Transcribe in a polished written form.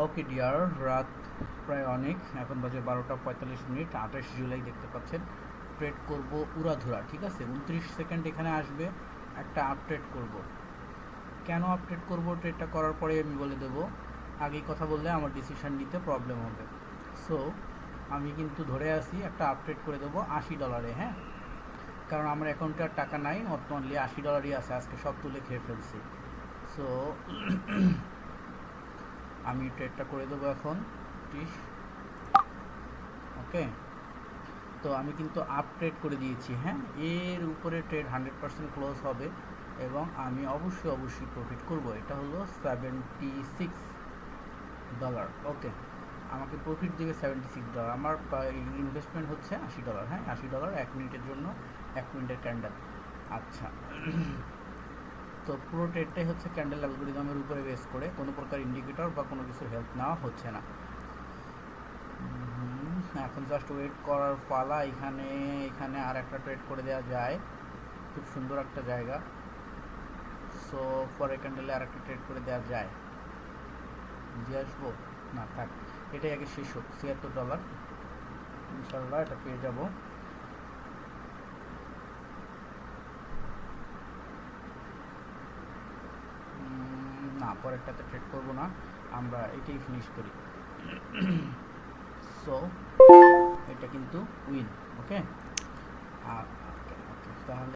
Okay dear, রাত প্রায় অনেক, এখন বাজে 12টা 45 মিনিট, 28 জুলাই দেখতে পাচ্ছেন। ট্রেড করব উড়াধুরা, ঠিক আছে। 29 সেকেন্ড এখানে আসবে, একটা আপডেট করব। কেন আপডেট করব ট্রেডটা করার পরে আমি বলে দেব, আগেই কথা বললে আমার ডিসিশন নিতে প্রবলেম হবে। সো আমি কিন্তু ধরে আসি, একটা আপডেট করে দেবো $80, হ্যাঁ, কারণ আমার অ্যাকাউন্টে আর টাকা নাই, অনলি $80 আছে, আজকে সব তুলে খেয়ে ফেলছি। সো আমি ট্রেডটা করে দেবো এখন 30। ওকে, তো আমি কিন্তু আপ ট্রেড করে দিয়েছি, হ্যাঁ, এর উপরে ট্রেড 100% ক্লোজ হবে এবং আমি অবশ্যই প্রফিট করব। এটা হলো $76। ওকে, আমাকে প্রফিট দেবে $76। আমার ইনভেস্টমেন্ট হচ্ছে $80, হ্যাঁ, $80 1 মিনিটের জন্য, 1 মিনিটের ক্যান্ডেল। আচ্ছা, তো পুরো ট্রেডটাই হচ্ছে ক্যান্ডেল অ্যালগরিদমের উপরে বেস করে, কোনো প্রকার ইন্ডিকেটর বা কোনো কিছু হেল্প নেওয়া হচ্ছে না। এখন জাস্ট ওয়েট করার পালা। এখানে আর একটা ট্রেড করে দেওয়া যায়, খুব সুন্দর একটা জায়গা। সো পরে ক্যান্ডেলে আর একটা ট্রেড করে দেওয়া যায়, দিয়ে আসবো না, থাক, এটাই আগে শেষ হোক। $76, ইনশাল্লাহ এটা পেয়ে যাব। না, পরেরটাতে ট্রেড করবো না, আমরা এটাই ফিনিশ করি। সো এটা কিন্তু উইন। ওকে, তাহলে